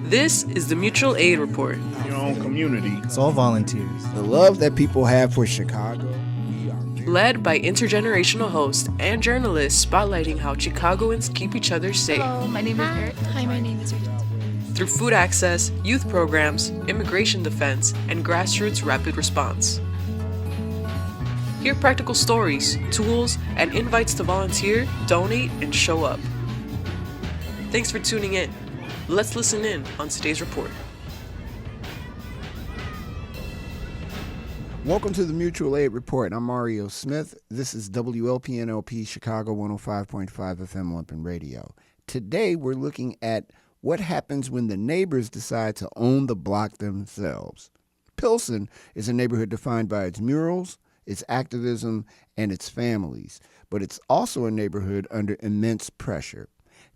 This is the Mutual Aid Report. Your own community. It's all volunteers. The love that people have for Chicago. Led by intergenerational hosts and journalists spotlighting how Chicagoans keep each other safe. Hello, my name is Eric. Hi, my name is Rita. Through food access, youth programs, immigration defense, and grassroots rapid response. Hear practical stories, tools, and invites to volunteer, donate, and show up. Thanks for tuning in. Let's listen in on today's report. Welcome to the Mutual Aid Report. I'm Mario Smith. This is WLPNLP Chicago 105.5 FM Olympian Radio. Today we're looking at what happens when the neighbors decide to own the block themselves. Pilsen is a neighborhood defined by its murals, its activism, and its families, but it's also a neighborhood under immense pressure.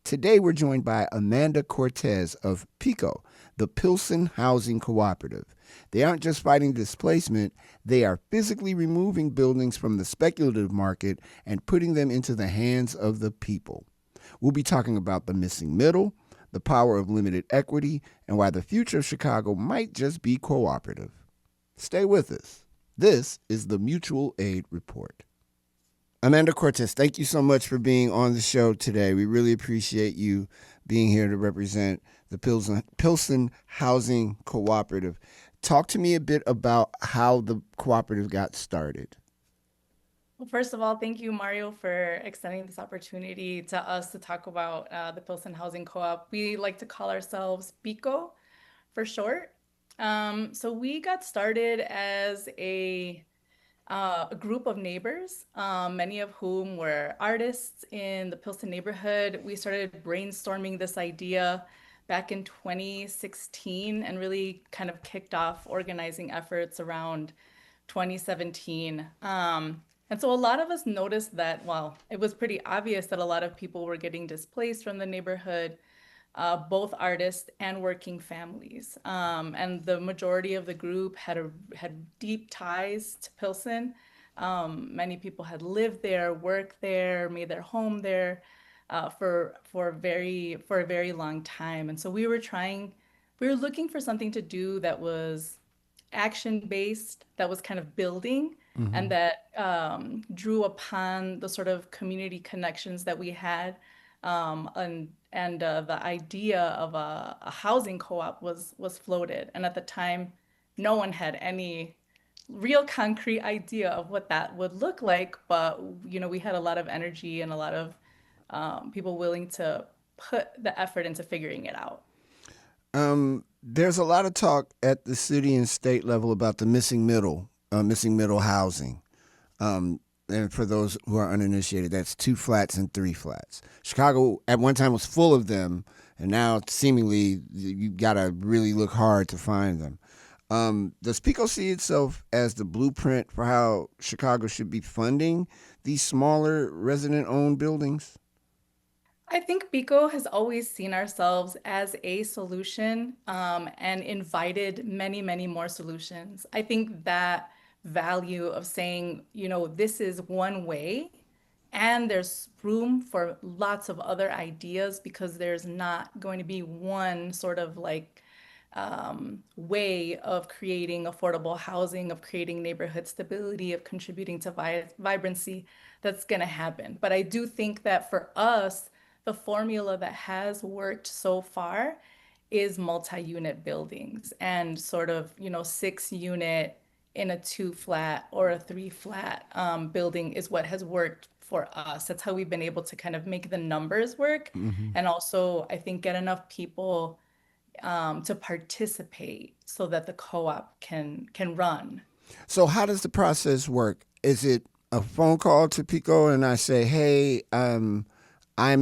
Today we're joined by Amanda Cortez of PIHCO, the Pilsen Housing Cooperative. They aren't just fighting displacement, they are physically removing buildings from the speculative market and putting them into the hands of the people. We'll be talking about the missing middle, the power of limited equity, and why the future of Chicago might just be cooperative. Stay with us. This is the Mutual Aid Report. Amanda Cortez, thank you so much for being on the show today. We really appreciate you being here to represent the Pilsen Housing Cooperative. Talk to me a bit about how the cooperative got started. Well, first of all, thank you, Mario, for extending this opportunity to us to talk about the Pilsen Housing Co-op. We like to call ourselves PIHCO for short. So we got started as a group of neighbors, many of whom were artists in the Pilsen neighborhood. We started brainstorming this idea back in 2016 and really kind of kicked off organizing efforts around 2017. And so a lot of us noticed that, well, it was pretty obvious that a lot of people were getting displaced from the neighborhood, both artists and working families. And the majority of the group had deep ties to Pilsen. Many people had lived there, worked there, made their home there for a very long time. And so we were looking for something to do that was action-based, that was kind of building, and that drew upon the sort of community connections that we had. And the idea of a housing co-op was floated. And at the time, no one had any real concrete idea of what that would look like. But, we had a lot of energy and a lot of people willing to put the effort into figuring it out. There's a lot of talk at the city and state level about the missing middle housing. And for those who are uninitiated, that's 2 flats and 3 flats. Chicago at one time was full of them, and now seemingly you got to really look hard to find them. Does PIHCO see itself as the blueprint for how Chicago should be funding these smaller resident-owned buildings? I think PIHCO has always seen ourselves as a solution and invited many, many more solutions. I think that value of saying, this is one way and there's room for lots of other ideas because there's not going to be one sort of way of creating affordable housing, of creating neighborhood stability, of contributing to vibrancy that's going to happen. But I do think that for us, the formula that has worked so far is multi-unit buildings and sort of, 6-unit in a 2-flat or a 3-flat building is what has worked for us. That's how we've been able to kind of make the numbers work. And also, I think, get enough people to participate so that the co-op can run. So how does the process work? Is it a phone call to PIHCO and I say, hey, I'm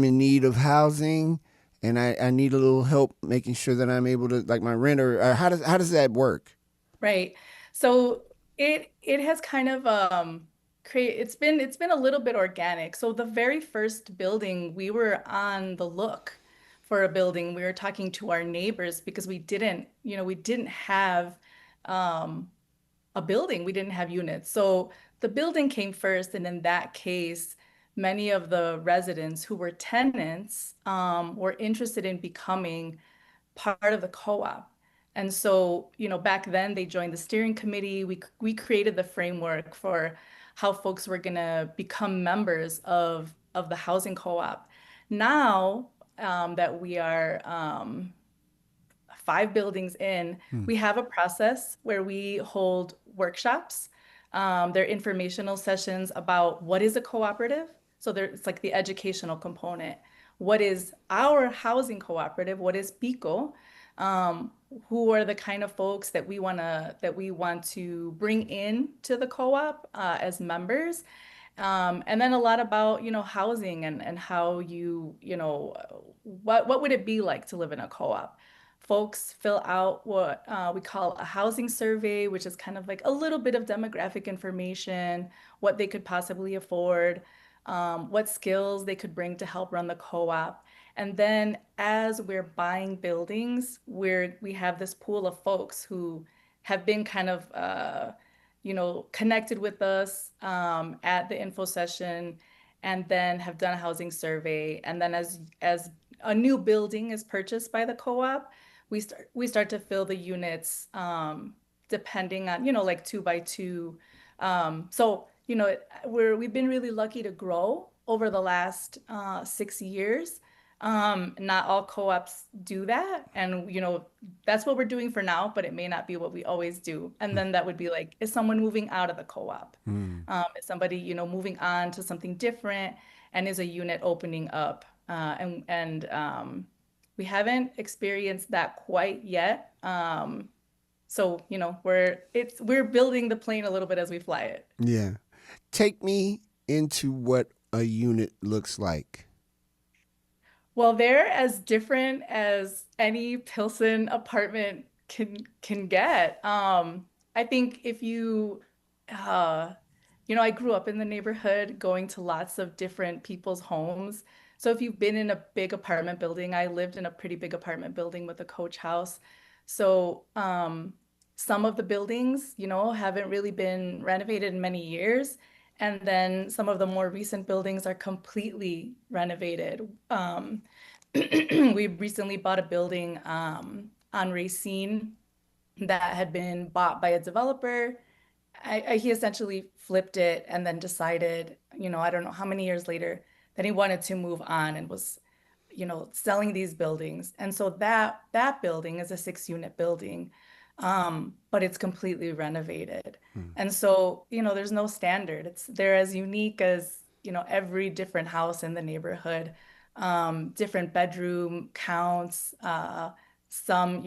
in need of housing and I need a little help making sure that I'm able to, like my rent, or how does that work? Right. So it has kind of it's been a little bit organic. So the very first building, we were on the look for a building. We were talking to our neighbors because we didn't have a building. We didn't have units. So the building came first, and in that case, many of the residents who were tenants were interested in becoming part of the co-op. And so, back then they joined the steering committee. We created the framework for how folks were gonna become members of the housing co-op. Now that we are 5 buildings in, we have a process where we hold workshops. They're informational sessions about what is a cooperative. So it's like the educational component. What is our housing cooperative? What is PIHCO? Who are the kind of folks that we want to bring in to the co-op as members? And then a lot about, housing and how what would it be like to live in a co-op? Folks fill out what we call a housing survey, which is kind of like a little bit of demographic information, what they could possibly afford, what skills they could bring to help run the co-op. And then as we're buying buildings, we have this pool of folks who have been kind of connected with us at the info session, and then have done a housing survey. And then as a new building is purchased by the co-op, we start to fill the units depending on, like 2 by 2. So, we've been really lucky to grow over the last 6 years. Not all co-ops do that. And, that's what we're doing for now, but it may not be what we always do. And then that would be like, is someone moving out of the co-op? Is somebody, moving on to something different? And is a unit opening up? And we haven't experienced that quite yet. So, we're building the plane a little bit as we fly it. Yeah. Take me into what a unit looks like. Well, they're as different as any Pilsen apartment can get. I think if I grew up in the neighborhood going to lots of different people's homes. So if you've been in a big apartment building, I lived in a pretty big apartment building with a coach house. So some of the buildings, haven't really been renovated in many years. And then some of the more recent buildings are completely renovated. We recently bought a building on Racine that had been bought by a developer. He essentially flipped it and then decided, I don't know how many years later, that he wanted to move on and was, selling these buildings. And so that building is a 6-unit building, but it's completely renovated. And so, there's no standard. They're as unique as, every different house in the neighborhood, different bedroom counts. Some,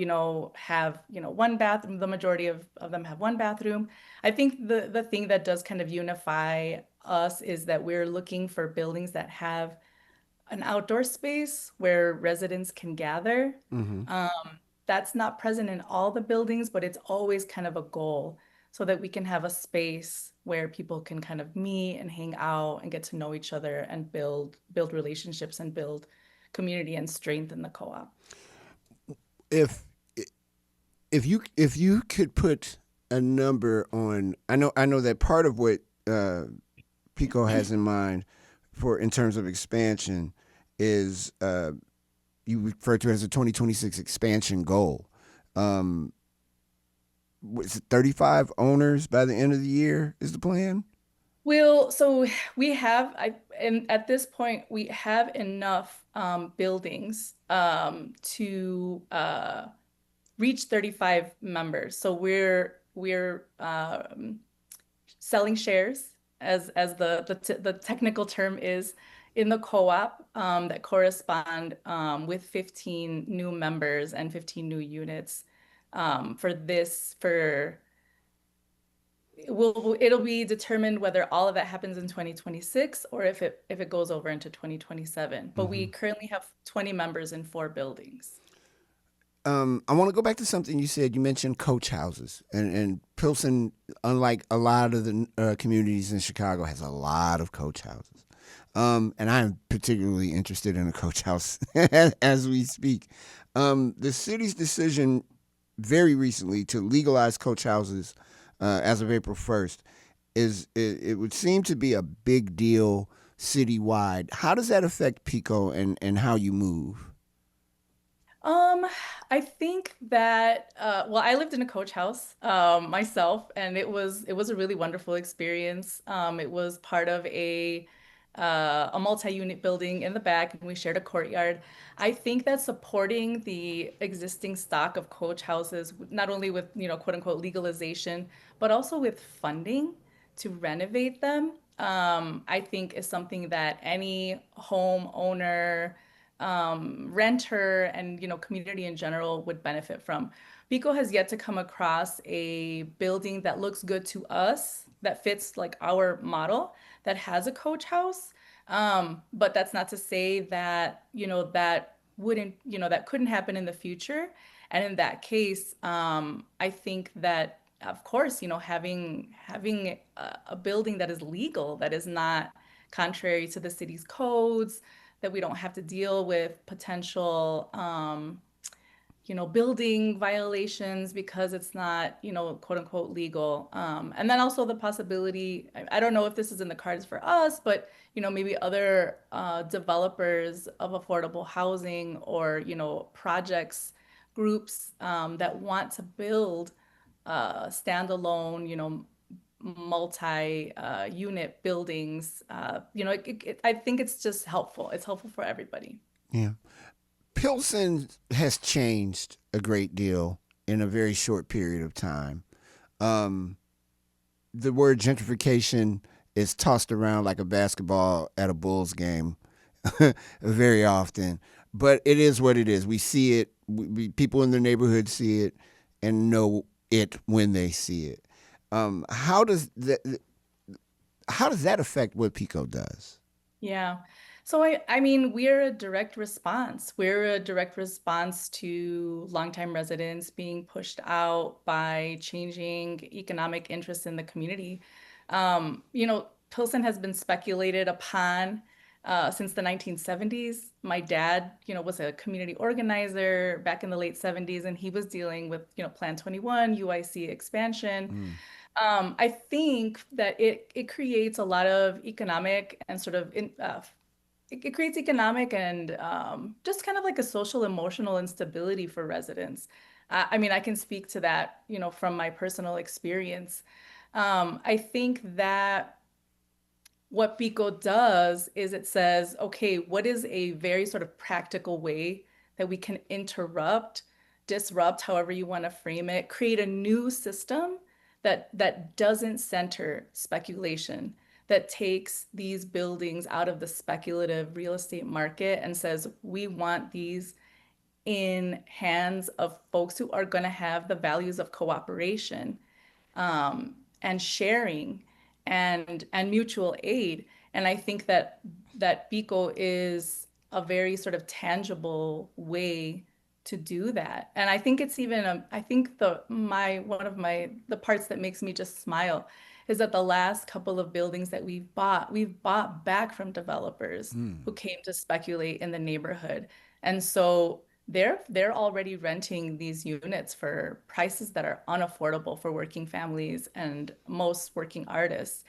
have, one bathroom. The majority of them have one bathroom. I think the thing that does kind of unify us is that we're looking for buildings that have an outdoor space where residents can gather. That's not present in all the buildings, but it's always kind of a goal so that we can have a space where people can kind of meet and hang out and get to know each other and build relationships and build community and strength in the co-op. If you could put a number on, I know that part of what PIHCO has in mind in terms of expansion is you refer to it as a 2026 expansion goal. Was it 35 owners by the end of the year is the plan? So and at this point, we have enough buildings to reach 35 members. So we're selling shares, as the technical term is, in the co-op that correspond with 15 new members and 15 new units it'll be determined whether all of that happens in 2026 or if it goes over into 2027. But we currently have 20 members in 4 buildings. I want to go back to something you said. You mentioned coach houses, and Pilsen, unlike a lot of the communities in Chicago, has a lot of coach houses. And I'm particularly interested in a coach house as we speak. The city's decision very recently to legalize coach houses as of April 1st it would seem to be a big deal citywide. How does that affect PICO and how you move? Um, I think that well, I lived in a coach house myself, and it was a really wonderful experience. It was part of a multi-unit building in the back, and we shared a courtyard. I think that supporting the existing stock of coach houses, not only with, quote unquote legalization, but also with funding to renovate them, I think is something that any homeowner renter and community in general would benefit from. Pico has yet to come across a building that looks good to us, that fits like our model, that has a coach house. But that's not to say that that couldn't happen in the future. And in that case, I think that of course, having a building that is legal, that is not contrary to the city's codes, that we don't have to deal with potential, building violations because it's not, quote unquote legal. And then also the possibility, I don't know if this is in the cards for us, but, maybe other developers of affordable housing or, projects, groups that want to build standalone, multi unit buildings. I think it's just helpful. It's helpful for everybody. Yeah. Pilsen has changed a great deal in a very short period of time. Um, the word gentrification is tossed around like a basketball at a Bulls game very often, but it is what it is. We see it. People in the neighborhood see it and know it when they see it. Um, how does that how does that affect what Pico does? Yeah. So I mean, we're a direct response. We're a direct response to longtime residents being pushed out by changing economic interests in the community. Pilsen has been speculated upon since the 1970s. My dad, was a community organizer back in the late 70s, and he was dealing with, Plan 21, UIC expansion. Mm, I think that it creates a lot of economic and sort of it creates economic and just kind of like a social emotional instability for residents. I mean, I can speak to that, from my personal experience. I think that what Pico does is it says, okay, what is a very sort of practical way that we can disrupt, however you want to frame it, create a new system that doesn't center speculation, that takes these buildings out of the speculative real estate market and says, we want these in hands of folks who are going to have the values of cooperation and sharing and mutual aid. And I think that BICO is a very sort of tangible way to do that. And I think it's even I think the my one of my the parts that makes me just smile is that the last couple of buildings that we've bought back from developers mm, who came to speculate in the neighborhood. And so they're already renting these units for prices that are unaffordable for working families and most working artists.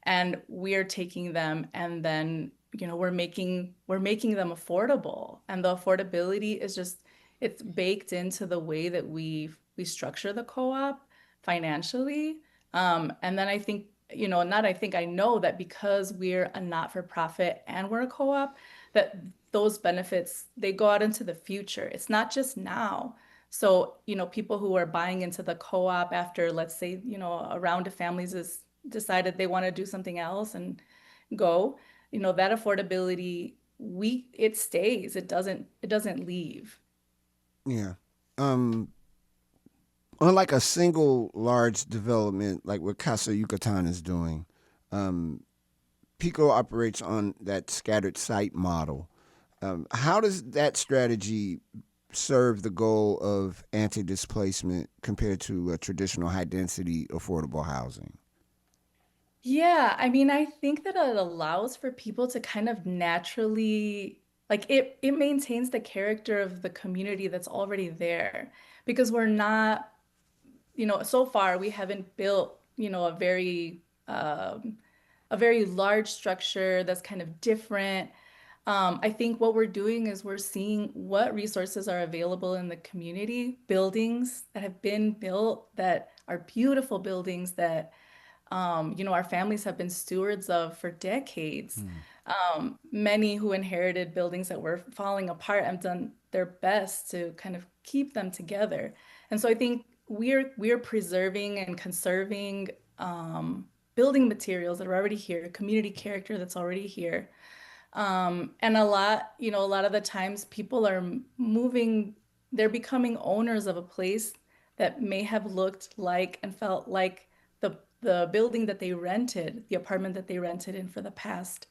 And we're taking them and then, we're making them affordable. And the affordability is just it's baked into the way that we structure the co-op financially. And then I think, not I think I know that because we're a not-for-profit and we're a co-op, that those benefits they go out into the future. It's not just now. So, people who are buying into the co-op after, let's say, a round of families has decided they want to do something else and go, that affordability, it stays. It doesn't leave. yeah. Um, Unlike a single large development like what Casa Yucatan is doing, um, Pico operates on that scattered site model. How does that strategy serve the goal of anti displacement compared to traditional high density affordable housing? Yeah, I mean, I think that it allows for people to kind of naturally, like it maintains the character of the community that's already there because we're not, so far we haven't built, a very a very large structure that's kind of different. I think what we're doing is we're seeing what resources are available in the community, buildings that have been built that are beautiful buildings that our families have been stewards of for decades. Many who inherited buildings that were falling apart have done their best to kind of keep them together. And so I think we're preserving and conserving building materials that are already here, community character that's already here. And a lot of the times people are moving, they're becoming owners of a place that may have looked like and felt like the building that they rented, the apartment that they rented in for the past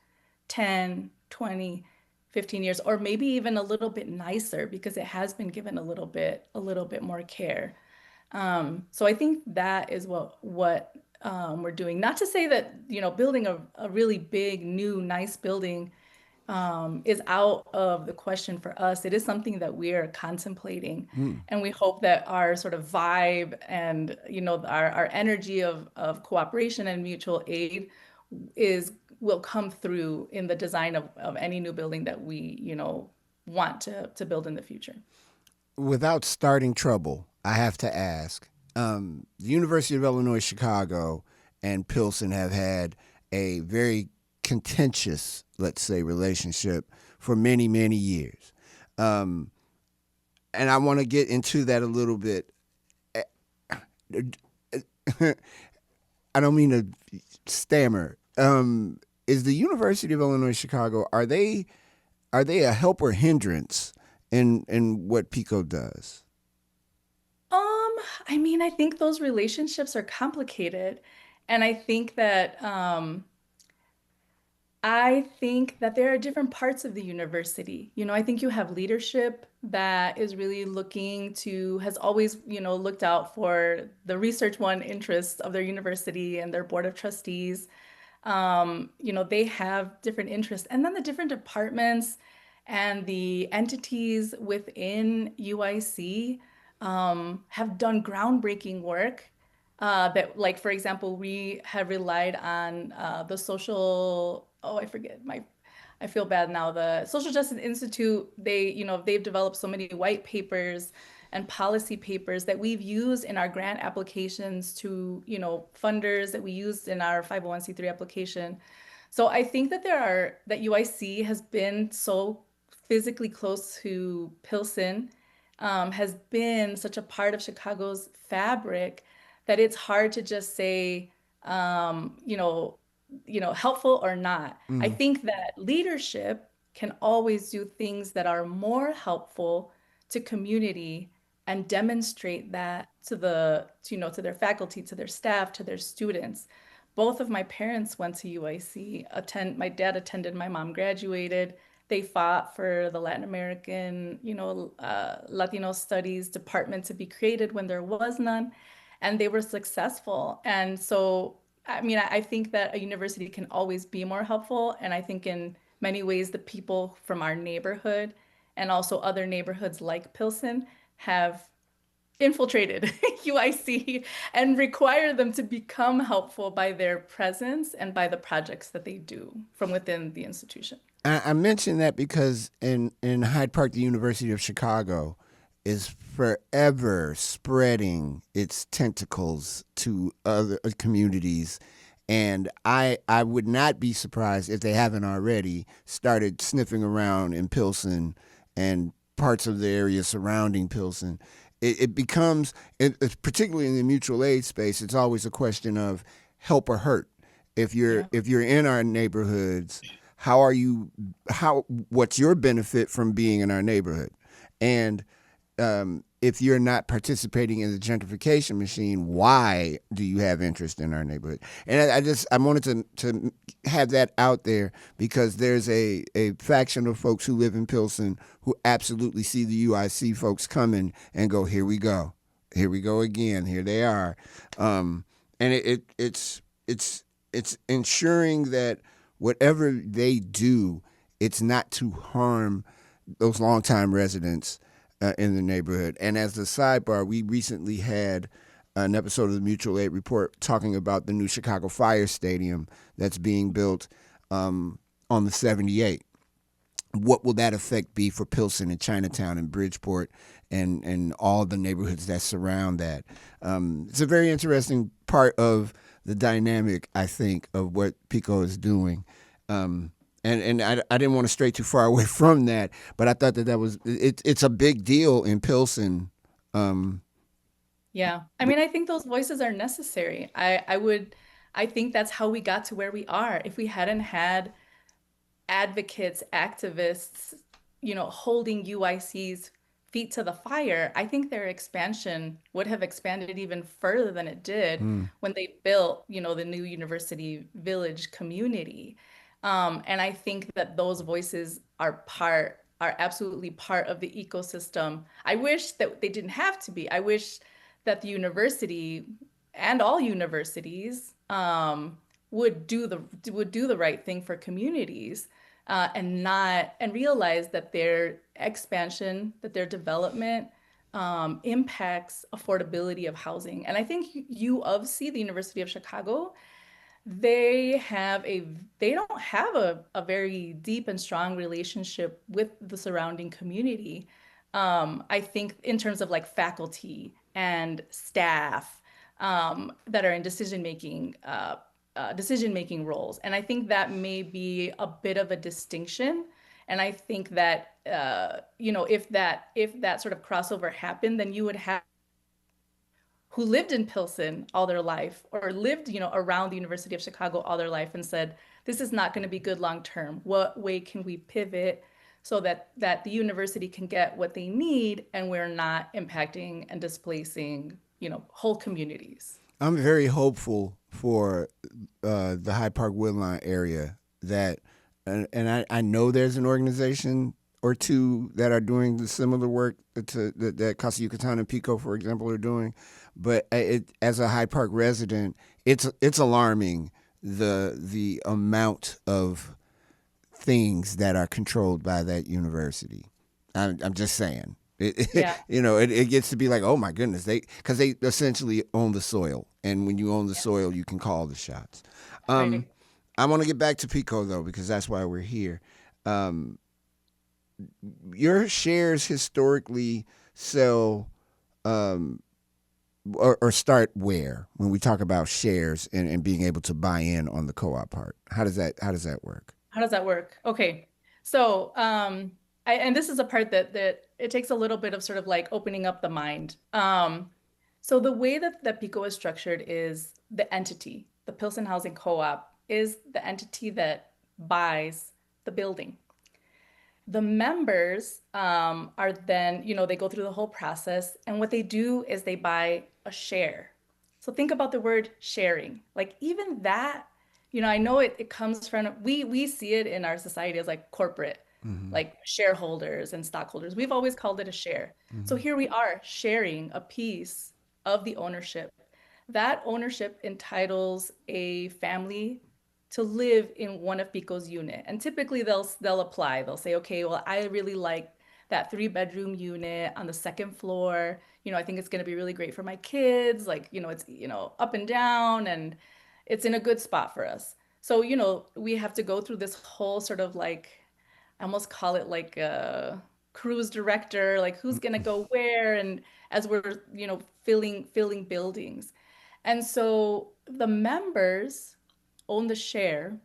10, 20, 15 years, or maybe even a little bit nicer because it has been given a little bit more care. So I think that is what we're doing. Not to say that, building a really big, new, nice building is out of the question for us. It is something that we are contemplating, and we hope that our sort of vibe and our energy of cooperation and mutual aid is will come through in the design of any new building that we want to build in the future. Without starting trouble, I have to ask. The University of Illinois Chicago and Pilsen have had a very contentious, let's say, relationship for many, many years. And I want to get into that a little bit. I don't mean to stammer. Is the University of Illinois Chicago, are they a help or hindrance in what PICO does? I mean, I think those relationships are complicated, and I think that there are different parts of the university. I think you have leadership that is really has always, looked out for the research one interests of their university and their board of trustees. They have different interests. And then the different departments and the entities within UIC have done groundbreaking work that, like, for example, we have relied on the social, oh, I forget I feel bad now. The Social Justice Institute, they've developed so many white papers and policy papers that we've used in our grant applications to, funders that we used in our 501(c)(3) application. So I think that UIC has been so physically close to Pilsen, has been such a part of Chicago's fabric that it's hard to just say, helpful or not. I think that leadership can always do things that are more helpful to community and demonstrate that to their faculty, to their staff, to their students. Both of my parents went to UIC. My dad attended, my mom graduated. They fought for the Latin American, Latino studies department to be created when there was none, and they were successful. And so, I mean, I think that a university can always be more helpful. And I think in many ways, the people from our neighborhood and also other neighborhoods like Pilsen have infiltrated UIC and require them to become helpful by their presence and by the projects that they do from within the institution. I mention that because in Hyde Park, the University of Chicago is forever spreading its tentacles to other communities. And I would not be surprised if they haven't already started sniffing around in Pilsen and parts of the area surrounding Pilsen. It becomes, particularly in the mutual aid space, it's always a question of help or hurt. If you're in our neighborhoods, what's your benefit from being in our neighborhood? And if you're not participating in the gentrification machine, why do you have interest in our neighborhood? And I wanted to have that out there because there's a faction of folks who live in Pilsen who absolutely see the UIC folks coming and go, here we go again, here they are, and it's ensuring that whatever they do, it's not to harm those longtime residents in the neighborhood. And as a sidebar, we recently had an episode of the Mutual Aid Report talking about the new Chicago Fire Stadium that's being built on the 78. What will that effect be for Pilsen and Chinatown and Bridgeport and all the neighborhoods that surround that? It's a very interesting part of the dynamic, I think, of what PIHCO is doing. And I didn't want to stray too far away from that, but I thought that was it's a big deal in Pilsen. Yeah. I mean, I think those voices are necessary. I think that's how we got to where we are. If we hadn't had advocates, activists, holding UIC's feet to the fire, I think their expansion would have expanded even further than it did when they built, the new University Village community. And I think that those voices are absolutely part of the ecosystem. I wish that they didn't have to be. I wish that the university and all universities would do the right thing for communities, and realize that their expansion, that their development impacts affordability of housing. And I think U of C, the University of Chicago, they don't have a very deep and strong relationship with the surrounding community. I think in terms of like faculty and staff that are in decision making roles. And I think that may be a bit of a distinction. And I think that if that sort of crossover happened, then you would have who lived in Pilsen all their life or lived, around the University of Chicago all their life and said, this is not going to be good long term. What way can we pivot so that the university can get what they need and we're not impacting and displacing, whole communities? I'm very hopeful for the Hyde Park Woodlawn area that, and I know there's an organization or two that are doing the similar work that Casa Yucatan and PIHCO, for example, are doing. But as a Hyde Park resident, it's alarming the amount of things that are controlled by that university. I'm just saying. Yeah. It gets to be like, oh my goodness, because they essentially own the soil, and when you own the soil, you can call the shots. Right. I want to get back to PIHCO though, because that's why we're here. Your shares historically sell, or start where when we talk about shares and being able to buy in on the co-op part. How does that work? How does that work? Okay. So, and this is a part that it takes a little bit of sort of like opening up the mind. So the way that PIHCO is structured is the entity, the Pilsen Housing Co-op is the entity that buys the building. The members are then, they go through the whole process, and what they do is they buy a share. So think about the word sharing. Like even that, I know it comes from, we see it in our society as like corporate, like shareholders and stockholders. We've always called it a share. So here we are sharing a piece of the ownership. That ownership entitles a family to live in one of PIHCO's unit. And typically they'll apply. They'll say, okay, well, I really like that 3-bedroom unit on the second floor. I think it's going to be really great for my kids. Like, it's, up and down and it's in a good spot for us. So, we have to go through this whole sort of like, I almost call it like a cruise director, like who's going to go where. And as we're, filling buildings. And so the members own the share,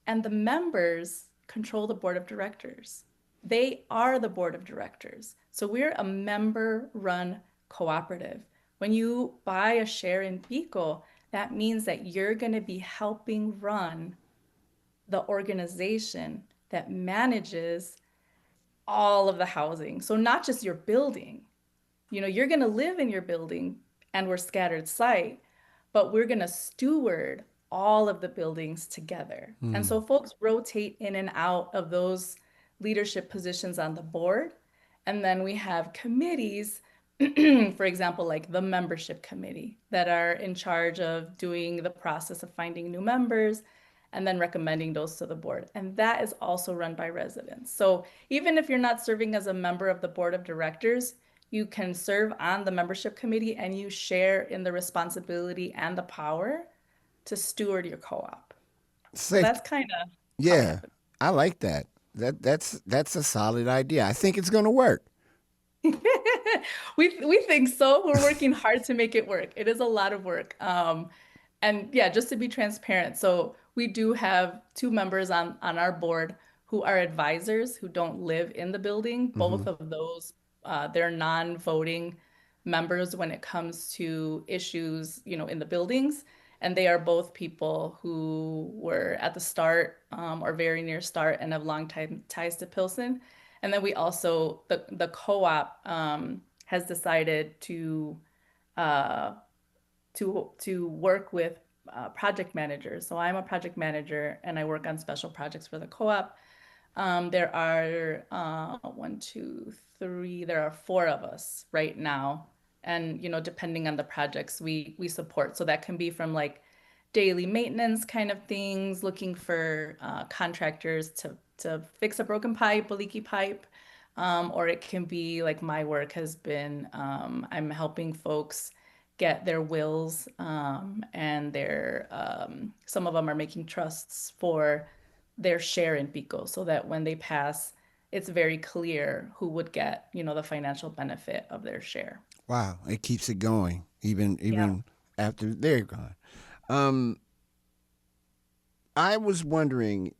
and the members control the board of directors. They are the board of directors. So we're a member-run cooperative. When you buy a share in PIHCO, that means that you're going to be helping run the organization that manages all of the housing. So not just your building. You're going to live in your building and we're scattered site, but we're going to steward all of the buildings together. And so folks rotate in and out of those leadership positions on the board. And then we have committees, for example, like the membership committee that are in charge of doing the process of finding new members and then recommending those to the board. And that is also run by residents. So even if you're not serving as a member of the board of directors, you can serve on the membership committee and you share in the responsibility and the power to steward your co-op. So Safe. that's kind of how it Yeah, happened. I like that. That's a solid idea. I think it's going to work. We think so. We're working hard to make it work. It is a lot of work. And yeah, just to be transparent, so we do have two members on our board who are advisors who don't live in the building. Hmm. Both of those, they're non-voting members when it comes to issues, in the buildings. And they are both people who were at the start, or very near start and have long time ties to Pilsen. And then we also, the co-op has decided uh, to work with project managers. So I'm a project manager and I work on special projects for the co-op. There are one, two, three, there are four of us right now. And depending on the projects we support. So that can be from like daily maintenance kind of things, looking for contractors to fix a broken pipe, a leaky pipe. Or it can be like my work has been, I'm helping folks get their wills, and some of them are making trusts for their share in PICO so that when they pass, it's very clear who would get, the financial benefit of their share. Wow, it keeps it going even Yeah. even after they're gone. Um, I was wondering,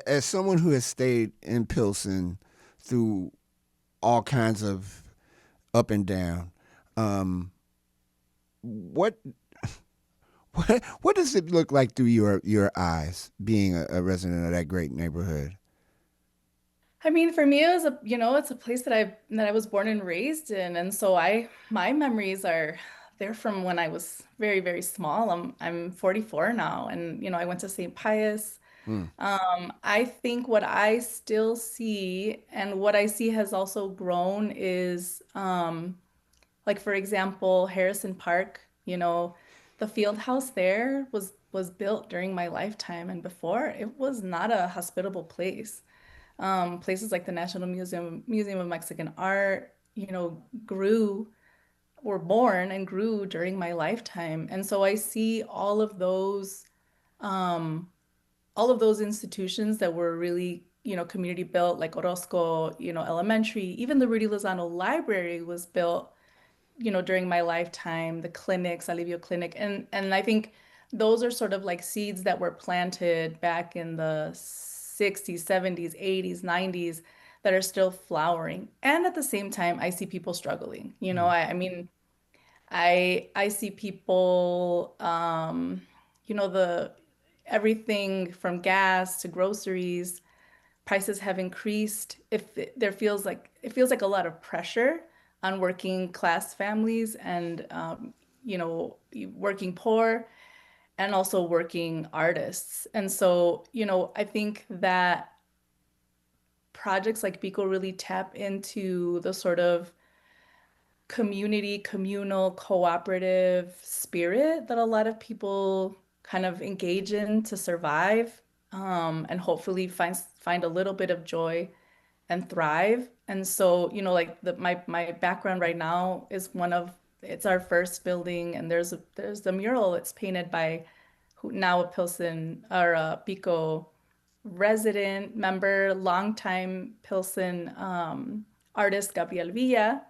as someone who has stayed in Pilsen through all kinds of up and down, um, what what does it look like through your eyes being a resident of that great neighborhood? I mean, for me, it was it's a place that I was born and raised in, and so my memories are they're from when I was very, very small. I'm 44 now, and I went to St. Pius. Hmm. I think what I still see and what I see has also grown is like for example, Harrison Park, the field house there was built during my lifetime and before it was not a hospitable place. Places like the National Museum of Mexican Art, were born and grew during my lifetime. And so I see um, all of those institutions that were really, community built, like Orozco, elementary, even the Rudy Lozano Library was built, during my lifetime, the clinics, Alivio Clinic. And I think those are sort of like seeds that were planted back in the 60s, 70s, 80s, 90s that are still flowering. And at the same time, I see people struggling. I mean, I see people, the everything from gas to groceries, prices have increased. If it, there feels like it feels like a lot of pressure on working class families and working poor and also working artists. And so, I think that projects like Pico really tap into the sort of community, communal, cooperative spirit that a lot of people kind of engage in to survive, and hopefully find a little bit of joy and thrive. And so, like my background right now is it's our first building, and there's the mural. It's painted by who now a Pilsen or a Pico resident member, longtime Pilsen artist Gabriel Villa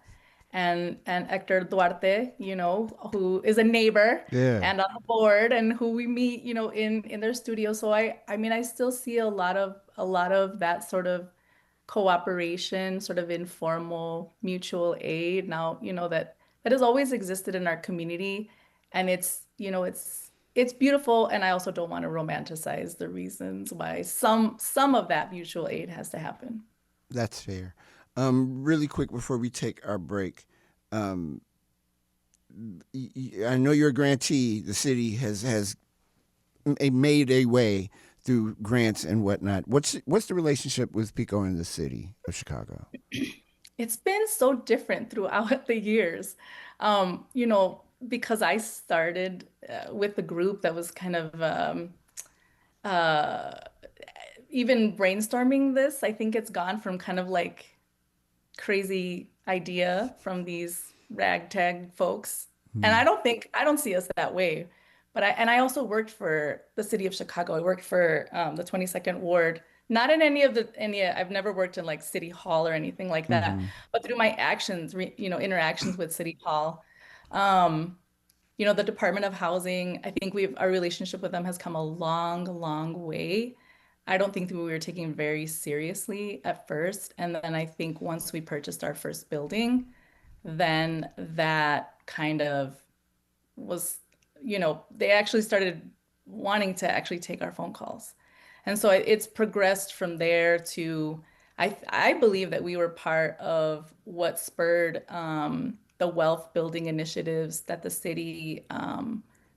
and Hector Duarte, who is a neighbor Yeah, and on the board and who we meet, in their studio. So I mean I still see a lot of that sort of cooperation, sort of informal mutual aid. Now, that has always existed in our community and it's beautiful and I also don't want to romanticize the reasons why some of that mutual aid has to happen. that's fair. Really quick before we take our break, um, I know you're a grantee. The city has made a way through grants and whatnot. What's the relationship with Pico and the city of Chicago? It's been so different throughout the years. Because I started with the group that was kind of uh, even brainstorming this, I think it's gone from kind of like crazy idea from these ragtag folks. And Hmm. I don't see us that way. I also worked for the city of Chicago. I worked for the 22nd Ward. Not in I've never worked in like City Hall or anything like that, Hmm. but through my actions, interactions with City Hall. Um, the Department of Housing, I think our relationship with them has come a long, long way. I don't think that we were taken very seriously at first. And then I think once we purchased our first building, then that kind of was, they actually started wanting to actually take our phone calls. And so it's progressed from there to, I believe that we were part of what spurred the wealth building initiatives that the city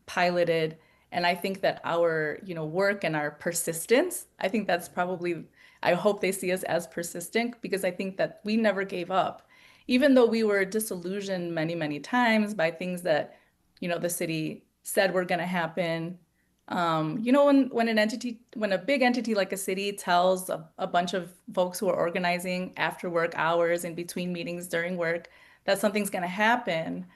piloted. And I think that our, work and our persistence, I think that's probably, I hope they see us as persistent because I think that we never gave up. Even though we were disillusioned many, many times by things that the city said were going to happen. When a big entity like a city tells a bunch of folks who are organizing after work hours in between meetings during work that something's going to happen,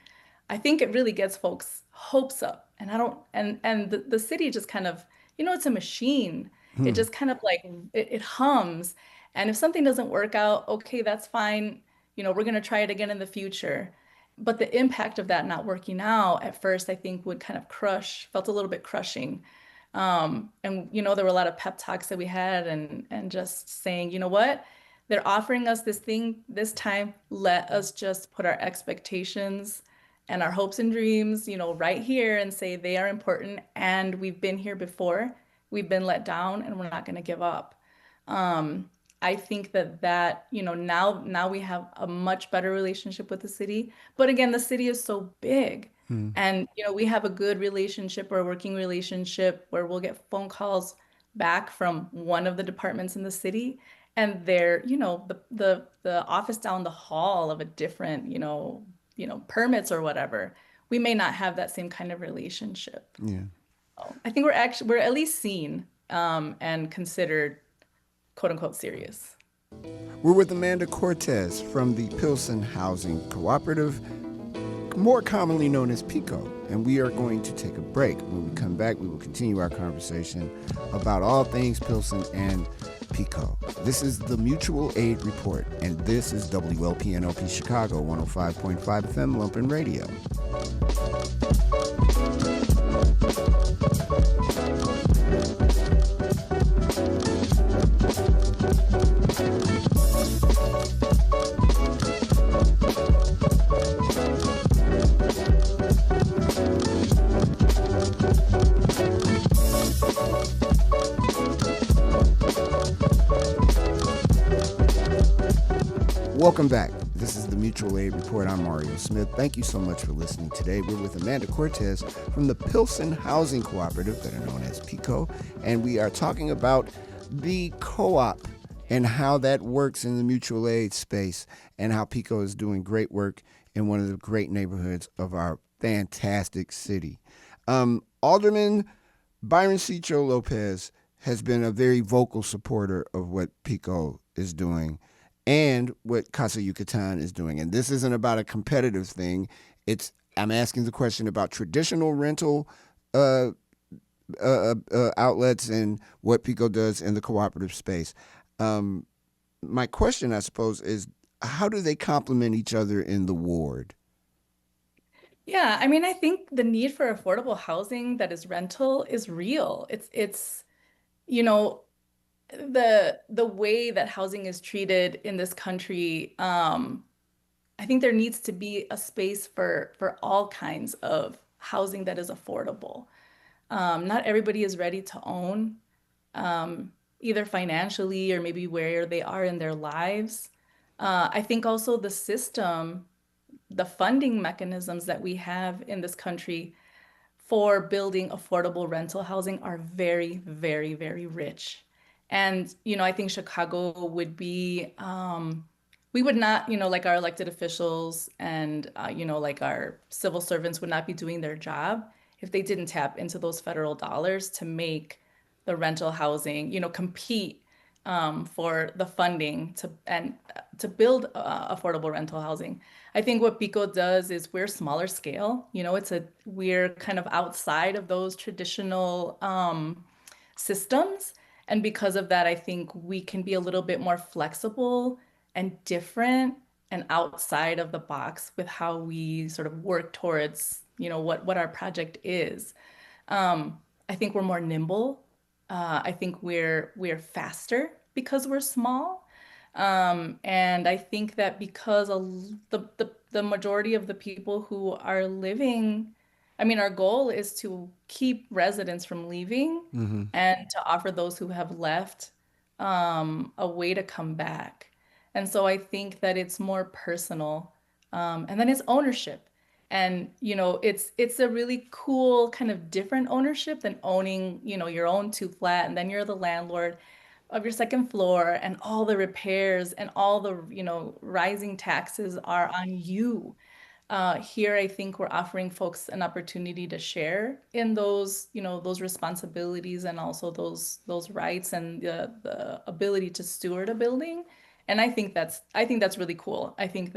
I think it really gets folks' hopes up. And I don't, and the city just kind of, it's a machine. It Hmm. just kind of like it hums. And if something doesn't work out, okay, that's fine. We're gonna try it again in the future. But the impact of that not working out at first, I think would kind of felt a little bit crushing. And there were a lot of pep talks that we had and just saying, you know what? They're offering us this thing this time. Let us just put our expectations and our hopes and dreams, right here and say they are important and we've been here before. We've been let down and we're not going to give up. Um, I think now we have a much better relationship with the city. But again, the city is so big. Hmm. And we have a good relationship or a working relationship where we'll get phone calls back from one of the departments in the city and they're, the office down the hall of a different, permits or whatever. We may not have that same kind of relationship. Yeah. So I think we're at least seen and considered quote unquote serious. We're with Amanda Cortez from the Pilsen Housing Cooperative, more commonly known as PICO, and we are going to take a break. When we come back, we will continue our conversation about all things Pilsen and PICO. This is the Mutual Aid Report, and this is WLPNLP Chicago 105.5 FM Lumpen Radio. Welcome back. This is the Mutual Aid Report. I'm Mario Smith. Thank you so much for listening today. We're with Amanda Cortez from the Pilsen Housing Cooperative, better known as PICO, and we are talking about the co-op and how that works in the mutual aid space and how PICO is doing great work in one of the great neighborhoods of our fantastic city. Alderman Byron Cicho Lopez has been a very vocal supporter of what PICO is doing and what Casa Yucatan is doing. And this isn't about a competitive thing. I'm asking the question about traditional rental uh, outlets and what PICO does in the cooperative space. My question, I suppose, is how do they complement each other in the ward? Yeah, I mean, I think the need for affordable housing that is rental is real. It's you know, the way that housing is treated in this country, I think there needs to be a space for all kinds of housing that is affordable. Not everybody is ready to own, either financially or maybe where they are in their lives. I think also the funding mechanisms that we have in this country for building affordable rental housing are very, very, very rich. And, I think Chicago would be, we would not, like our elected officials and, like our civil servants would not be doing their job if they didn't tap into those federal dollars to make the rental housing, compete for the funding to build affordable rental housing. I think what PICO does is we're smaller scale. We're kind of outside of those traditional systems. And because of that, I think we can be a little bit more flexible and different and outside of the box with how we sort of work towards, what our project is. I think we're more nimble. I think we're faster because we're small. And I think that because the majority of the people who are living, I mean, our goal is to keep residents from leaving Mm-hmm. and to offer those who have left a way to come back. And so I think that it's more personal. And then it's ownership. And it's a really cool kind of different ownership than owning, your own two flat, and then you're the landlord of your second floor, and all the repairs and all the, rising taxes are on you. Here, I think we're offering folks an opportunity to share in those, those responsibilities and also those rights and the ability to steward a building. And I think that's really cool. I think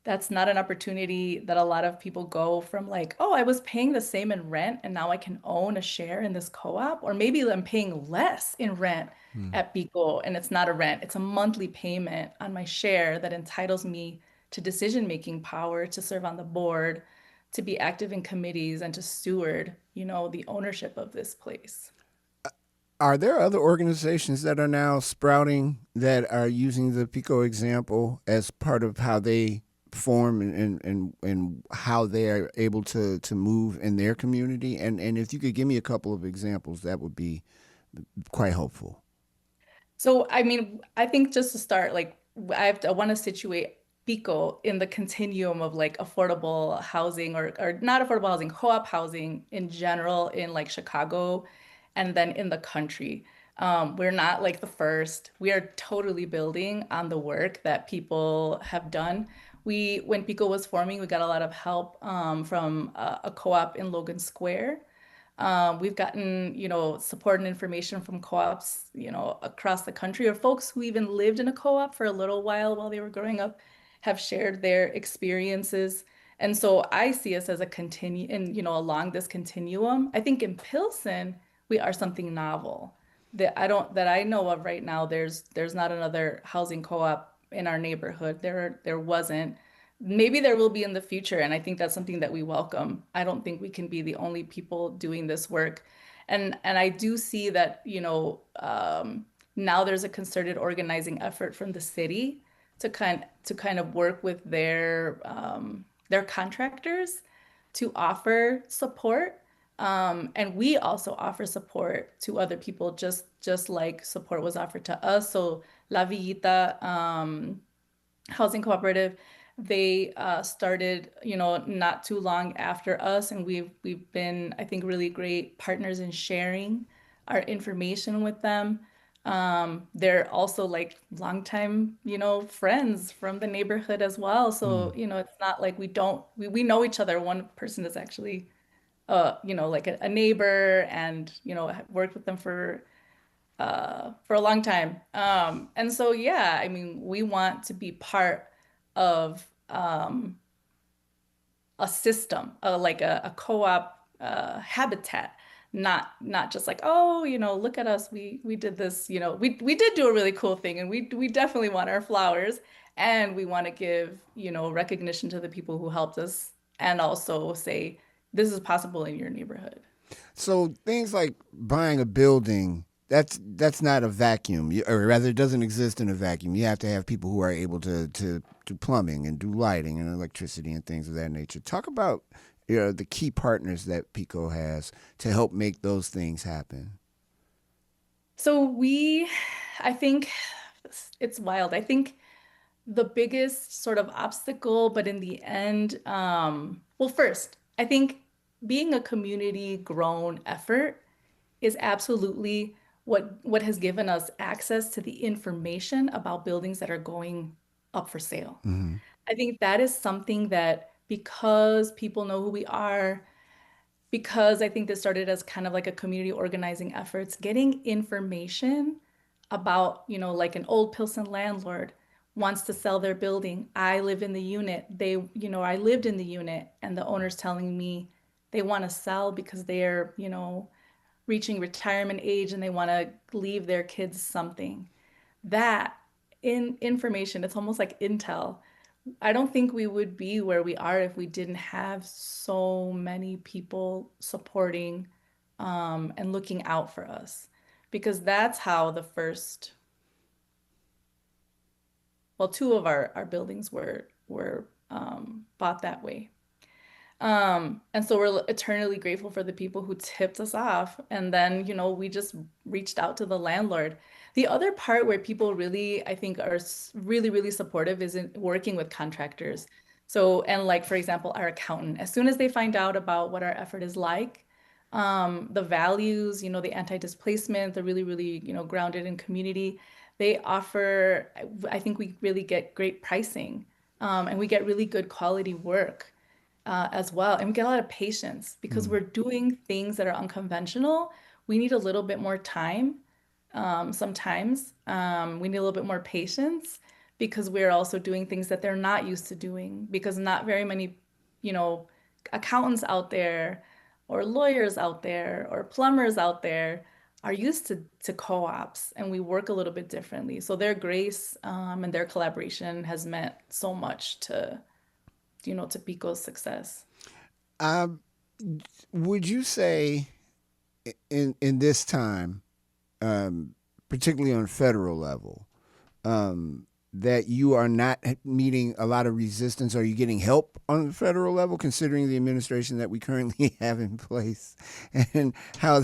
that's not an opportunity that a lot of people go from, like, oh, I was paying the same in rent and now I can own a share in this co-op. Or maybe I'm paying less in rent at Pico and it's not a rent, it's a monthly payment on my share that entitles me to decision-making power, to serve on the board, to be active in committees and to steward, the ownership of this place. Are there other organizations that are now sprouting that are using the Pico example as part of how they form and how they are able to move in their community? And if you could give me a couple of examples, that would be quite helpful. So, I mean, I think just to start, like, I want to situate Pico in the continuum of like affordable housing or not affordable housing, co-op housing in general in like Chicago and then in the country. We're not like the first. We are totally building on the work that people have done. When Pico was forming, we got a lot of help from a co-op in Logan Square. We've gotten, support and information from co-ops, across the country, or folks who even lived in a co-op for a little while they were growing up have shared their experiences. And so I see us as a continue and, along this continuum. I think in Pilsen, we are something novel that I know of right now. There's not another housing co-op in our neighborhood. There wasn't. Maybe there will be in the future, and I think that's something that we welcome. I don't think we can be the only people doing this work. And I do see that, now there's a concerted organizing effort from the city to kind of work with their contractors to offer support. And we also offer support to other people, just like support was offered to us. So La Villita, Housing Cooperative, they started, not too long after us, and we've been, I think, really great partners in sharing our information with them. They're also like longtime, friends from the neighborhood as well. Hmm. So, it's not like we know each other. One person is actually, like a neighbor, and, have worked with them for a long time. And so, yeah, I mean, we want to be part of a system, like a co-op habitat, not just like, oh, look at us, we did this, we did do a really cool thing, and we definitely want our flowers, and we want to give, recognition to the people who helped us, and also say this is possible in your neighborhood. So things like buying a building, that's not a vacuum, or rather, it doesn't exist in a vacuum. You have to have people who are able to do plumbing and do lighting and electricity and things of that nature. Talk about the key partners that Pico has to help make those things happen. So I think it's wild. I think the biggest sort of obstacle, but in the end, well, first, I think being a community grown effort is absolutely what has given us access to the information about buildings that are going up for sale. Hmm. I think that is something that, because people know who we are, because I think this started as kind of like a community organizing efforts, getting information about, like an old Pilsen landlord wants to sell their building. I live in the unit. I lived in the unit, and the owner's telling me they want to sell because they're, reaching retirement age and they want to leave their kids something. That in information, it's almost like intel. I don't think we would be where we are if we didn't have so many people supporting and looking out for us. Because that's how the first, well, two of our buildings were bought that way. And so we're eternally grateful for the people who tipped us off. And then, we just reached out to the landlord. The other part where people really, I think, are really, really supportive is in working with contractors. So, and like, for example, our accountant, as soon as they find out about what our effort is like, the values, the anti-displacement, the really, really, grounded in community, they offer, I think we really get great pricing, and we get really good quality work as well. And we get a lot of patience because Mm. we're doing things that are unconventional. We need a little bit more time sometimes. We need a little bit more patience because we're also doing things that they're not used to doing because not very many, you know, accountants out there or lawyers out there or plumbers out there are used to co-ops, and we work a little bit differently. So their grace and their collaboration has meant so much to Pico's success. Um, would you say in this time, um, particularly on federal level, that you are not meeting a lot of resistance? Are you getting help on the federal level, considering the administration that we currently have in place, and how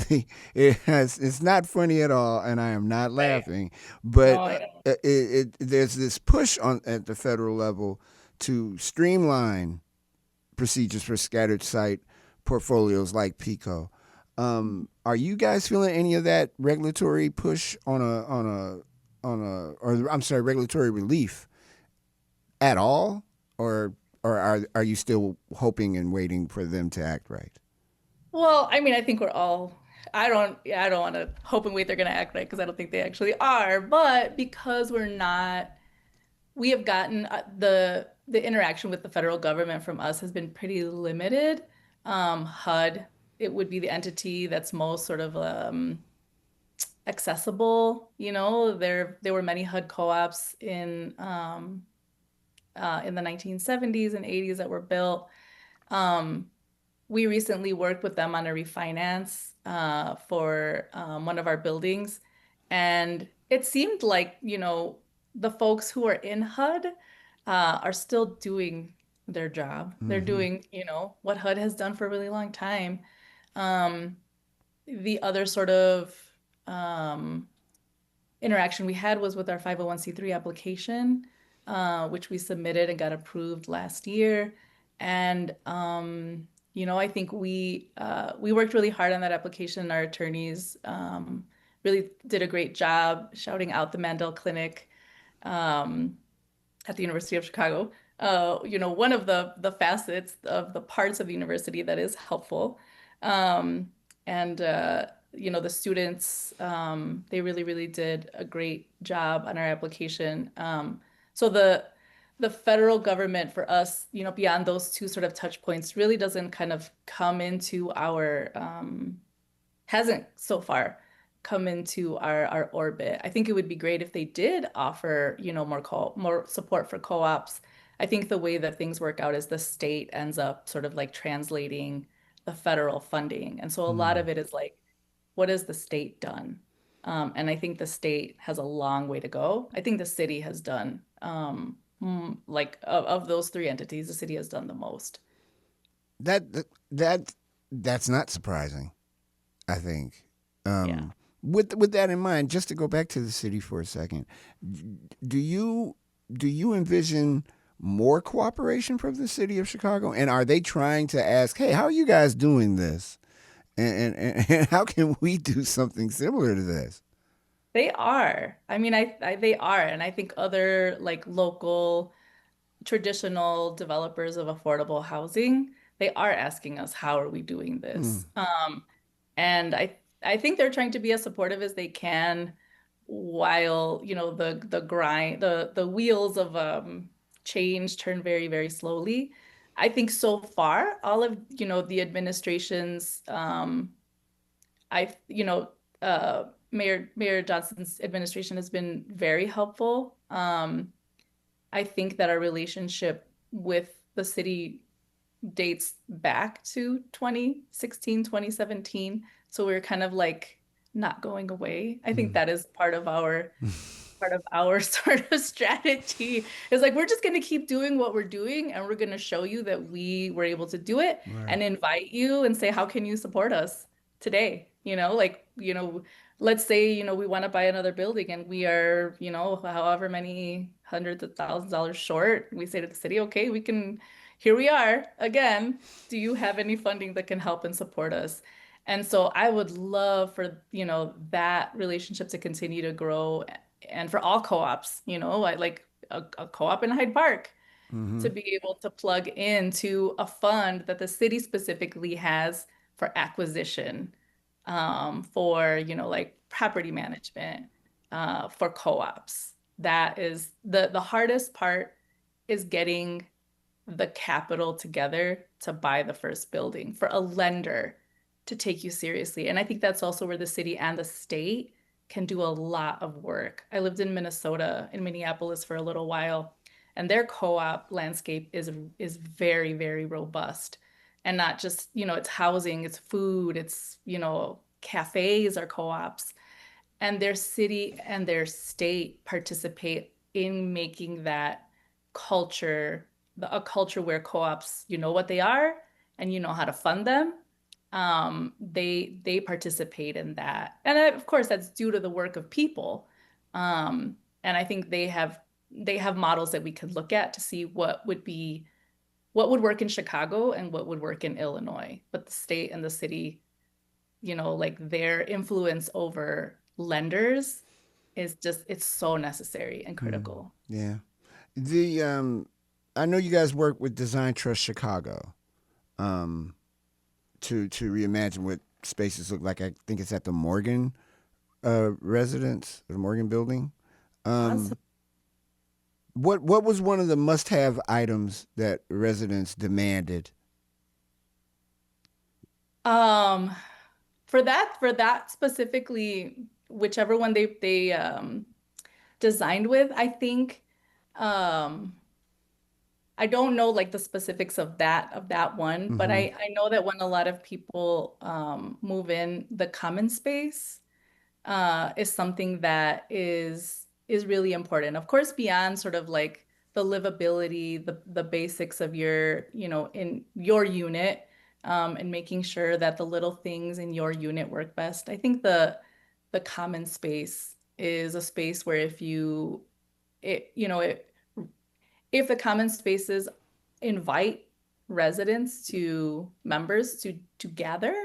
it's not funny at all, and I am not Right. laughing, No, but I know. there's this push on at the federal level to streamline procedures for scattered site portfolios like Pico. Are you guys feeling any of that regulatory push or I'm sorry, regulatory relief at all, or are you still hoping and waiting for them to act right? Well, I mean, I think we're all, yeah, I don't want to hope and wait they're going to act right because I don't think they actually are. But because we're not, we have gotten the interaction with the federal government from us has been pretty limited. HUD, it would be the entity that's most sort of accessible. There were many HUD co-ops in the 1970s and 80s that were built. Um, we recently worked with them on a refinance for one of our buildings. And it seemed like, the folks who are in HUD are still doing their job. They're Mm-hmm. doing, what HUD has done for a really long time. Um, the other sort of um, interaction we had was with our 501(c)(3) application, which we submitted and got approved last year. And I think we worked really hard on that application. Our attorneys really did a great job shouting out the Mandel Clinic um, at the University of Chicago. One of the facets of the parts of the university that is helpful. Um, and the students, they really, really did a great job on our application. So the federal government for us, beyond those two sort of touch points, really doesn't kind of come into our hasn't so far come into our orbit. I think it would be great if they did offer, more support for co-ops. I think the way that things work out is the state ends up sort of like translating the federal funding. And so a lot Mm. of it is like, what has the state done? And I think the state has a long way to go. I think the city has done, like of those three entities, the city has done the most. That that that's not surprising. I think. Yeah. With that in mind, just to go back to the city for a second, do you do you envision more cooperation from the city of Chicago? And are they trying to ask, hey, how are you guys doing this? And how can we do something similar to this? They are. I mean, they are, and I think other like local traditional developers of affordable housing, they are asking us, how are we doing this? And I think they're trying to be as supportive as they can while, the grind, the wheels of change turn very, very slowly. I think so far, all of, the administrations, I, you know, Mayor Johnson's administration has been very helpful. I think that our relationship with the city dates back to 2016, 2017. So we're kind of like not going away. I think that is part of our sort of strategy is like we're just going to keep doing what we're doing, and we're going to show you that we were able to do it Right. and invite you and say, how can you support us today? Like, let's say, we want to buy another building and we are, however many hundreds of thousands of dollars short. We say to the city, okay, here we are again. Do you have any funding that can help and support us? And so I would love for, that relationship to continue to grow, and for all co-ops, I like a co-op in Hyde Park to be able to plug into a fund that the city specifically has for acquisition, for, like property management, for co-ops. That is the hardest part, is getting the capital together to buy the first building for a lender to take you seriously. And I think that's also where the city and the state can do a lot of work. I lived in Minnesota, in Minneapolis for a little while, and their co-op landscape is very, very robust. And not just, it's housing, it's food, it's, cafes are co-ops. And their city and their state participate in making that culture, a culture where co-ops, you know what they are and you know how to fund them. They participate in that, and of course that's due to the work of people. And I think they have models that we could look at to see what would work in Chicago and what would work in Illinois. But the state and the city, like their influence over lenders it's so necessary and critical. Yeah. The I know you guys work with Design Trust Chicago, to reimagine what spaces look like. I think it's at the Morgan residence, the Morgan building. Awesome. What was one of the must-have items that residents demanded? Um, for that specifically, whichever one they designed with, I think, um I don't know like the specifics of that one, but Mm-hmm. I know that when a lot of people move in, the common space is something that is really important. Of course, beyond sort of like the livability, the basics of in your unit, and making sure that the little things in your unit work best. I think the common space is a space where it, you know, it, if the common spaces invite residents to members to gather,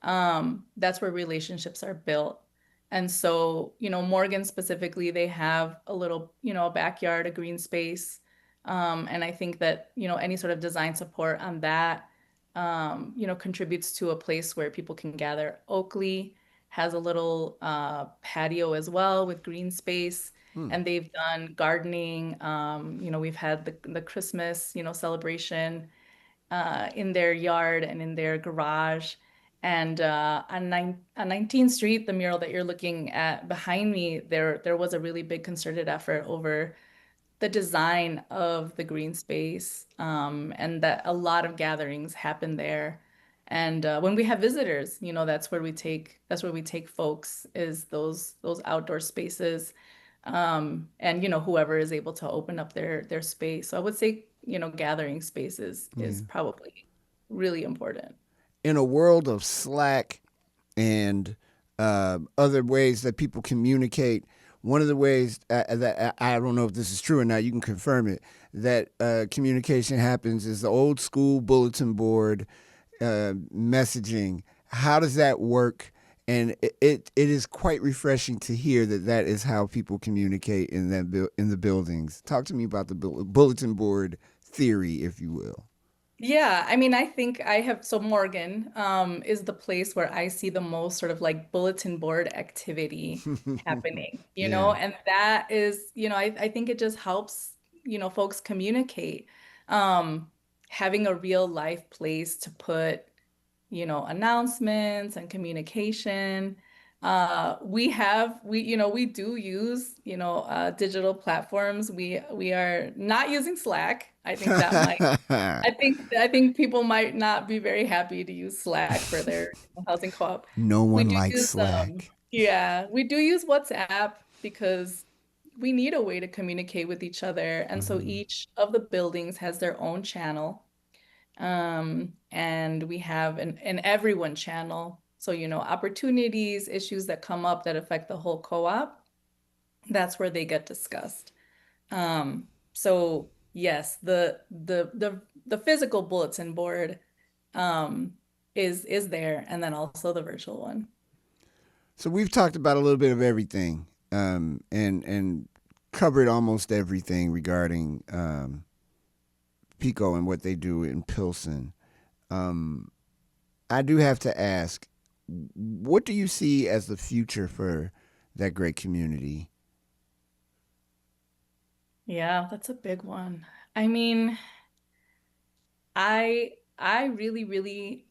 that's where relationships are built. And so, Morgan specifically, they have a little, a backyard, a green space. And I think that, any sort of design support on that, contributes to a place where people can gather. Oakley has a little patio as well with green space, Hmm. and they've done gardening. We've had the Christmas, celebration in their yard and in their garage. And on 19th Street, the mural that you're looking at behind me, there was a really big concerted effort over the design of the green space, and that a lot of gatherings happen there. And when we have visitors, that's where we take folks, is those outdoor spaces, and whoever is able to open up their space. So I would say, gathering spaces Yeah. is probably really important. In a world of Slack and other ways that people communicate, one of the ways that I don't know if this is true or not, you can confirm it, that communication happens is the old school bulletin board messaging. How does that work? And it is quite refreshing to hear that that is how people communicate in in the buildings. Talk to me about the bulletin board theory, if you will. Yeah, I mean, I think I have, so Morgan is the place where I see the most sort of like bulletin board activity happening, Yeah. and that is, I think it just helps, folks communicate. Um, Having a real life place to put announcements and communication. We do use, digital platforms. We are not using Slack. I think people might not be very happy to use Slack for their housing co-op. No We one do likes use Slack. yeah, we do use WhatsApp because we need a way to communicate with each other. And so Hmm. each of the buildings has their own channel. And we have an everyone channel. So, opportunities, issues that come up that affect the whole co-op, that's where they get discussed. So yes, the physical bulletin board um is there, and then also the virtual one. So we've talked about a little bit of everything, and covered almost everything regarding Pico and what they do in Pilsen. Um, I do have to ask, what do you see as the future for that great community? Yeah, that's a big one. I mean, I really, really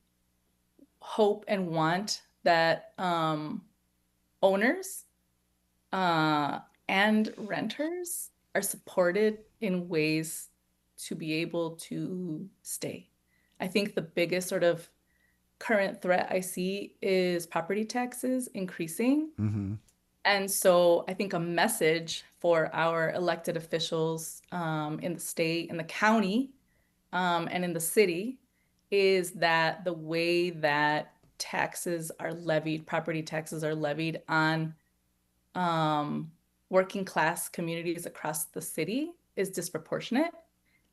hope and want that owners uh, and renters are supported in ways to be able to stay. I think the biggest sort of current threat I see is property taxes increasing. Mm-hmm. And so I think a message for our elected officials in the state, in the county, and in the city is that the way that taxes are levied, property taxes are levied on um, working class communities across the city is disproportionate,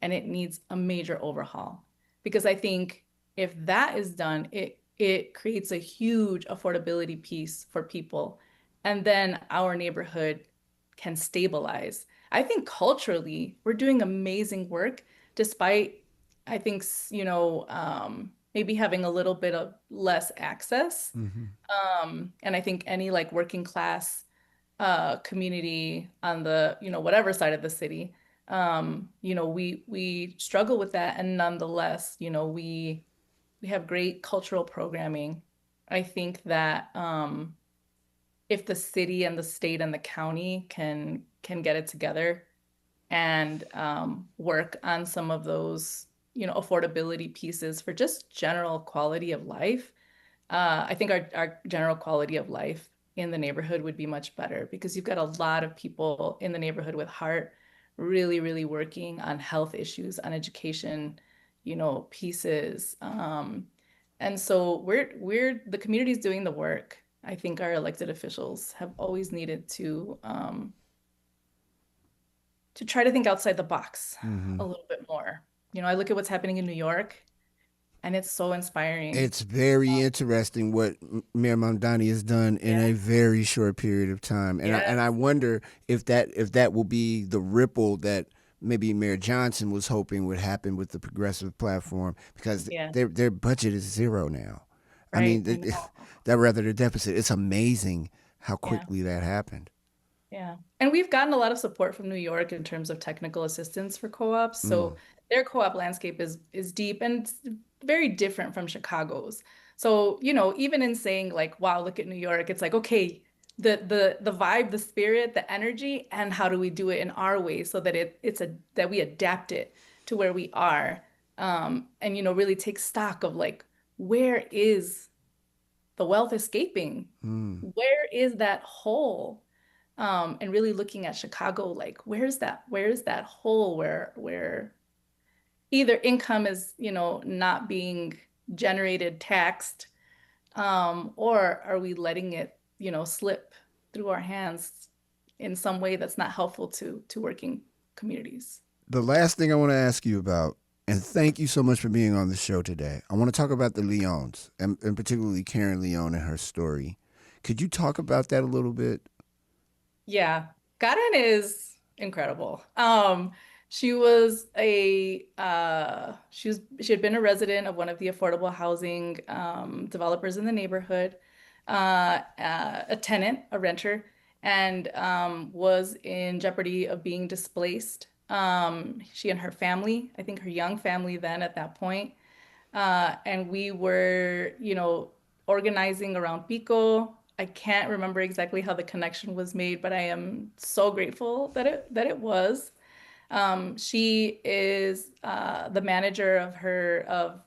and it needs a major overhaul. Because I think if that is done, it creates a huge affordability piece for people. And then our neighborhood can stabilize. I think culturally, we're doing amazing work despite, I think, maybe having a little bit of less access. Mm-hmm. And I think any like working class community on the, whatever side of the city, we struggle with that, and nonetheless, we have great cultural programming. I think that if the city and the state and the county can get it together and work on some of those, affordability pieces for just general quality of life, I think our general quality of life in the neighborhood would be much better because you've got a lot of people in the neighborhood with heart really, really working on health issues, on education, pieces. And so we're the community's doing the work. I think our elected officials have always needed to try to think outside the box Mm-hmm. a little bit more. I look at what's happening in New York, and it's so inspiring. It's very interesting what Mayor Mamdani has done in Yeah, a very short period of time, and I yes, wonder if that will be the ripple that maybe Mayor Johnson was hoping would happen with the progressive platform, because yeah, their budget is zero now. I mean, right. I know. that rather the deficit. It's amazing how Yeah. quickly that happened. Yeah. And we've gotten a lot of support from New York in terms of technical assistance for co-ops. Mm. So their co-op landscape is deep and it's very different from Chicago's. So, even in saying like, wow, look at New York, it's like, okay, the vibe, the spirit, the energy, and how do we do it in our way so that that we adapt it to where we are. And really take stock of like, where is the wealth escaping? Mm. Where is that hole? And really looking at Chicago, like where's that hole where either income is, not being generated, taxed, or are we letting it, slip through our hands in some way that's not helpful to working communities? The last thing I want to ask you about, and thank you so much for being on the show today. I want to talk about the Leons, and particularly Karen Leon and her story. Could you talk about that a little bit? Yeah, Karen is incredible. She had been a resident of one of the affordable housing developers in the neighborhood, a tenant, a renter, and was in jeopardy of being displaced. She and her family, I think her young family then at that point, and we were, organizing around Pico. I can't remember exactly how the connection was made, but I am so grateful that it was. She is the manager of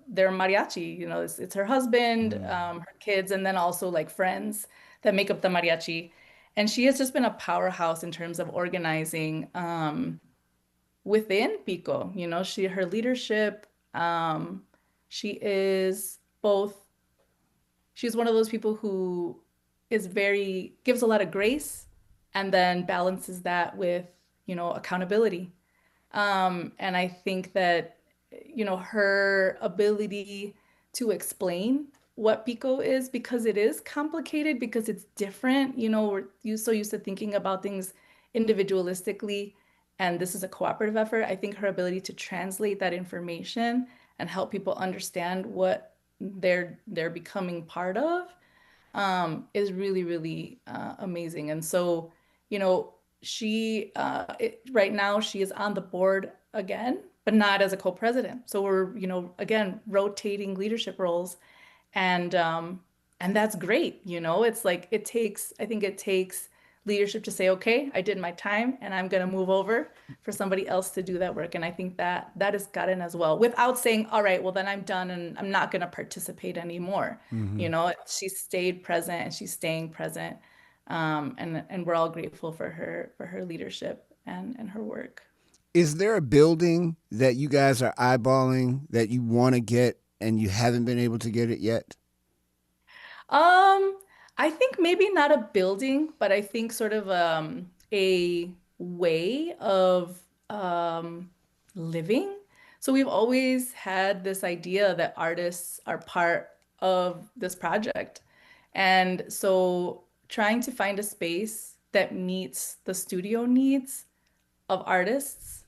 their mariachi. It's her husband, her kids, and then also like friends that make up the mariachi. And she has just been a powerhouse in terms of organizing within Pico. Her leadership. She is both. She's one of those people who gives a lot of grace, and then balances that with accountability. And I think that, her ability to explain what Pico is, because it is complicated, because it's different. We're so used to thinking about things individualistically, and this is a cooperative effort. I think her ability to translate that information and help people understand what they're becoming part of is really, really amazing. And so, you know, right now she is on the board again, but not as a co-president. So we're, again, rotating leadership roles, and that's great. It's like I think it takes leadership to say, okay, I did my time and I'm going to move over for somebody else to do that work. And I think that is gotten as well, without saying, all right, well then I'm done and I'm not going to participate anymore. She stayed present and she's staying present. And we're all grateful for her leadership and her work. Is there a building that you guys are eyeballing that you want to get and you haven't been able to get it yet? Um, I think maybe not a building, but I think sort of a way of living. So we've always had this idea that artists are part of this project. And so trying to find a space that meets the studio needs of artists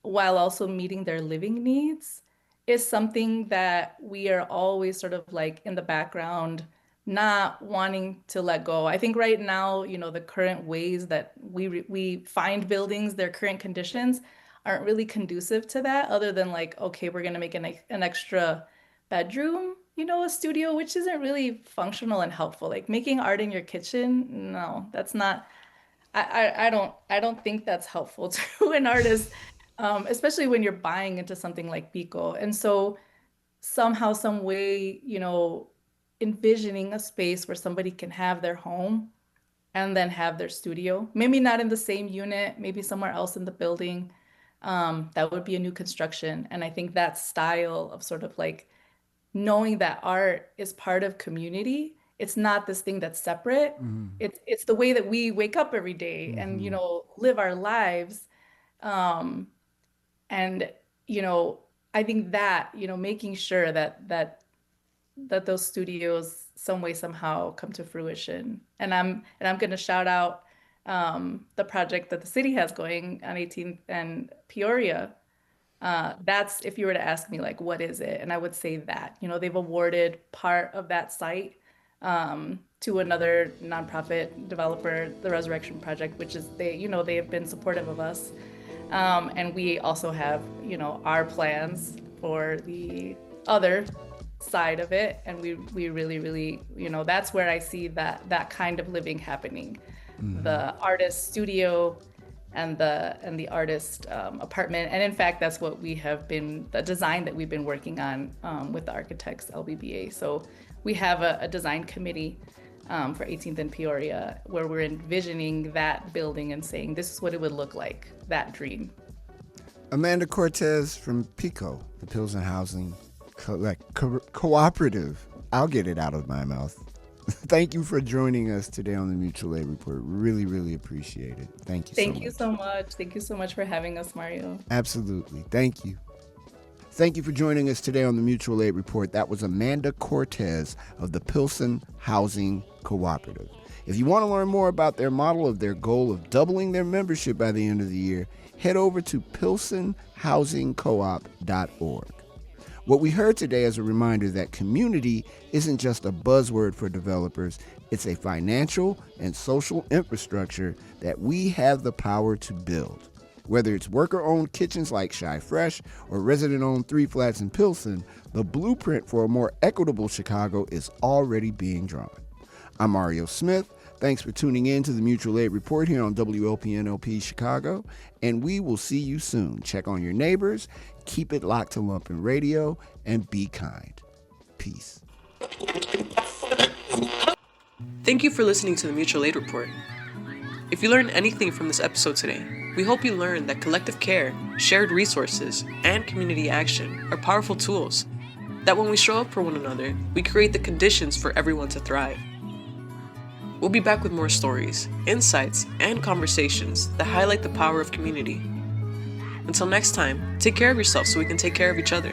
while also meeting their living needs is something that we are always sort of like in the background, not wanting to let go. I think right now, the current ways that we find buildings, their current conditions aren't really conducive to that, other than like, okay, we're gonna make an extra bedroom, a studio, which isn't really functional and helpful. Like making art in your kitchen, no, that's not. I don't think that's helpful to an artist, especially when you're buying into something like Pico. And so somehow, some way, envisioning a space where somebody can have their home and then have their studio, maybe not in the same unit, maybe somewhere else in the building. That would be a new construction. And I think that style of sort of like knowing that art is part of community. It's not this thing that's separate. It's the way that we wake up every day and live our lives. Um, and I think that making sure that those studios some way somehow come to fruition. And I'm going to shout out the project that the city has going on 18th and Peoria. That's, if you were to ask me, like, what is it? And I would say that, they've awarded part of that site to another nonprofit developer, the Resurrection Project, which is they have been supportive of us. And we also have, our plans for the other side of it. And we really, really, that's where I see that kind of living happening. The artist studio and the artist apartment. And in fact, that's what the design that we've been working on with the architects LBBA. So we have a design committee for 18th and Peoria where we're envisioning that building and saying, this is what it would look like, that dream. Amanda Cortez from PIHCO, the Pilsen Housing Cooperative. I'll get it out of my mouth. Thank you for joining us today on the Mutual Aid Report. Really, really appreciate it. Thank you so much. Thank you so much. Thank you so much for having us, Mario. Absolutely. Thank you. Thank you for joining us today on the Mutual Aid Report. That was Amanda Cortez of the Pilsen Housing Cooperative. If you want to learn more about their model of their goal of doubling their membership by the end of the year, head over to pilsenhousingcoop.org. What we heard today is a reminder that community isn't just a buzzword for developers, it's a financial and social infrastructure that we have the power to build. Whether it's worker-owned kitchens like Shy Fresh or resident-owned 3 Flats in Pilsen, the blueprint for a more equitable Chicago is already being drawn. I'm Mario Smith. Thanks for tuning in to the Mutual Aid Report here on WLPNLP Chicago, and we will see you soon. Check on your neighbors, keep it locked to Lumpen Radio, and be kind. Peace. Thank you for listening to the Mutual Aid Report. If you learned anything from this episode today, we hope you learned that collective care, shared resources, and community action are powerful tools, that when we show up for one another, we create the conditions for everyone to thrive. We'll be back with more stories, insights, and conversations that highlight the power of community. Until next time, take care of yourself so we can take care of each other.